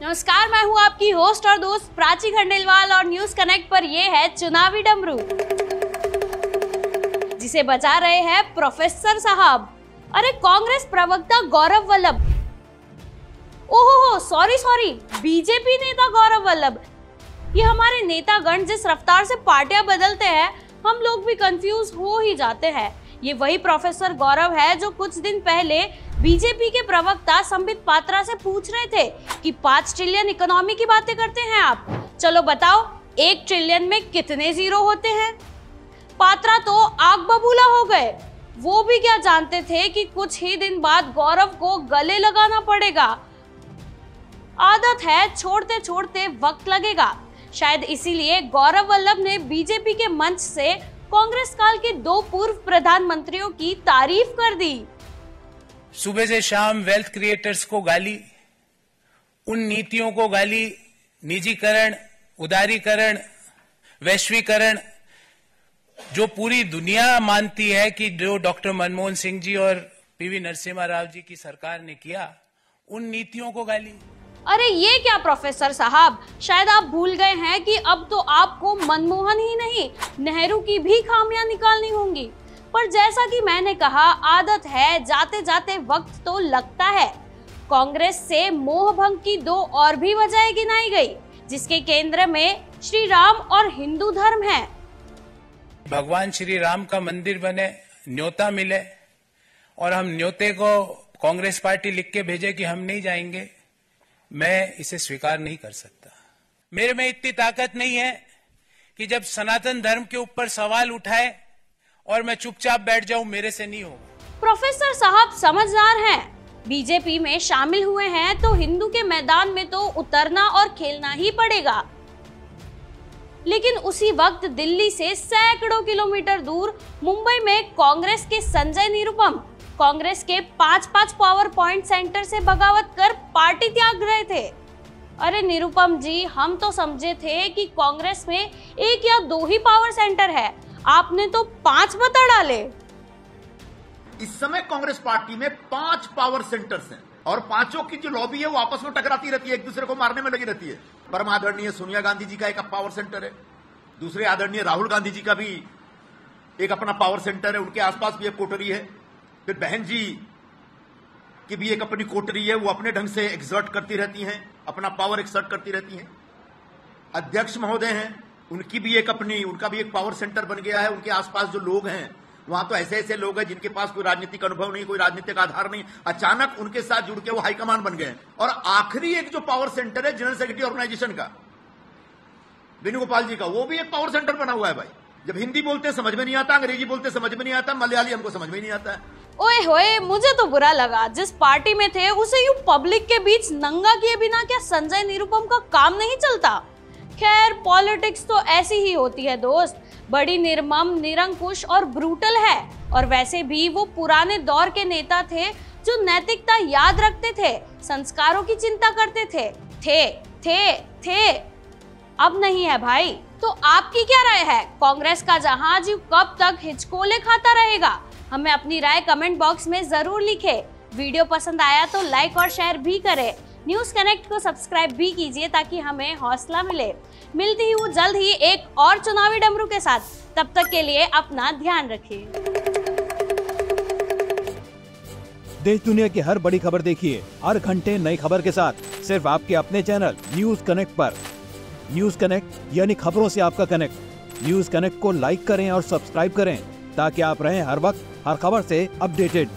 नमस्कार, मैं हूं आपकी होस्ट और दोस्त प्राची खंडेलवाल और न्यूज कनेक्ट पर ये है चुनावी डमरू, जिसे बजा रहे हैं प्रोफेसर साहब। अरे कांग्रेस प्रवक्ता गौरव वल्लभ, ओहो सॉरी, बीजेपी नेता गौरव वल्लभ। ये हमारे नेतागण जिस रफ्तार से पार्टियां बदलते हैं, हम लोग भी कंफ्यूज हो ही जाते हैं। ये वही प्रोफेसर गौरव है जो कुछ दिन पहले बीजेपी के प्रवक्ता संबित पात्रा से पूछ रहे थे कि 5 ट्रिलियन इकोनॉमी की बातें करते हैं आप, चलो बताओ 1 ट्रिलियन में कितने जीरो होते हैं। पात्रा तो आग बबूला हो गए। वो भी क्या जानते थे कि कुछ ही दिन बाद गौरव को गले लगाना पड़ेगा। आदत है, छोड़ते छोड़ते वक्त लगेगा। शायद इसीलिए गौरव वल्लभ ने बीजेपी के मंच से कांग्रेस काल के 2 पूर्व प्रधानमंत्रियों की तारीफ कर दी। सुबह से शाम वेल्थ क्रिएटर्स को गाली, उन नीतियों को गाली, निजीकरण, उदारीकरण, वैश्वीकरण, जो पूरी दुनिया मानती है कि जो डॉक्टर मनमोहन सिंह जी और पीवी नरसिम्हा राव जी की सरकार ने किया, उन नीतियों को गाली। अरे ये क्या प्रोफेसर साहब, शायद आप भूल गए हैं कि अब तो आपको मनमोहन ही नहीं, नेहरू की भी खामियां निकालनी होंगी। पर जैसा कि मैंने कहा, आदत है, जाते जाते वक्त तो लगता है। कांग्रेस से मोह भंग की 2 और भी वजह गिनाई गई, जिसके केंद्र में श्री राम और हिंदू धर्म है। भगवान श्री राम का मंदिर बने, न्योता मिले, और हम न्योते को कांग्रेस पार्टी लिख के भेजे कि हम नहीं जाएंगे, मैं इसे स्वीकार नहीं कर सकता। मेरे में इतनी ताकत नहीं है कि जब सनातन धर्म के ऊपर सवाल उठाए और मैं चुपचाप बैठ जाऊं, मेरे से नहीं होगा। प्रोफेसर साहब समझदार हैं, बीजेपी में शामिल हुए हैं तो हिंदू के मैदान में तो उतरना और खेलना ही पड़ेगा। लेकिन उसी वक्त दिल्ली से सैकड़ों किलोमीटर दूर मुंबई में कांग्रेस के संजय निरुपम कांग्रेस के 5 पावर पॉइंट सेंटर से बगावत कर पार्टी त्याग रहे थे। अरे निरुपम जी, हम तो समझे थे कि कांग्रेस में 1 या 2 ही पावर सेंटर है, आपने तो 5 बता डाले। इस समय कांग्रेस पार्टी में 5 पावर सेंटर्स हैं और 5 की जो लॉबी है वो आपस में टकराती रहती है, एक दूसरे को मारने में लगी रहती है। परम आदरणीय सोनिया गांधी जी का एक पावर सेंटर है, दूसरे आदरणीय राहुल गांधी जी का भी एक अपना पावर सेंटर है, उनके आसपास भी एक कोटरी है। फिर बहन जी की भी एक अपनी कोटरी है, वो अपने ढंग से एक्सर्ट करती रहती हैं, अपना पावर एक्सर्ट करती रहती हैं। अध्यक्ष महोदय हैं, उनका भी एक पावर सेंटर बन गया है। उनके आसपास जो लोग हैं, वहां तो ऐसे लोग हैं जिनके पास कोई राजनीतिक अनुभव नहीं, कोई राजनीतिक आधार नहीं, अचानक उनके साथ जुड़ के वो हाईकमान बन गए। और आखिरी एक जो पावर सेंटर है जनरल सेक्रेटरी ऑर्गेनाइजेशन का, वेणुगोपाल जी का, वो भी एक पावर सेंटर बना हुआ है। भाई, जब हिंदी बोलते समझ में नहीं आता, अंग्रेजी बोलते समझ में नहीं आता, मलयाली हमको समझ में नहीं आता है। ओए होए, मुझे तो बुरा लगा। जिस पार्टी में थे उसे यूं पब्लिक के बीच नंगा किए बिना क्या संजय निरुपम का काम नहीं चलता? खैर, पॉलिटिक्स तो ऐसी ही होती है दोस्त, बड़ी निर्मम, निरंकुश और ब्रूटल है। और वैसे भी वो पुराने दौर के नेता थे जो नैतिकता याद रखते थे, संस्कारों की चिंता करते थे। अब नहीं है भाई। तो आपकी क्या राय है? कांग्रेस का जहाज कब तक हिचकोले खाता रहेगा? हमें अपनी राय कमेंट बॉक्स में जरूर लिखें। वीडियो पसंद आया तो लाइक और शेयर भी करें। न्यूज कनेक्ट को सब्सक्राइब भी कीजिए ताकि हमें हौसला मिले। मिलती हूँ जल्द ही एक और चुनावी डमरू के साथ। तब तक के लिए अपना ध्यान रखिए। देश दुनिया की हर बड़ी खबर देखिए हर घंटे नई खबर के साथ, सिर्फ आपके अपने चैनल न्यूज कनेक्ट पर। न्यूज कनेक्ट यानी खबरों से आपका कनेक्ट। न्यूज कनेक्ट को लाइक करें और सब्सक्राइब करें ताकि आप रहें हर वक्त हर खबर से अपडेटेड।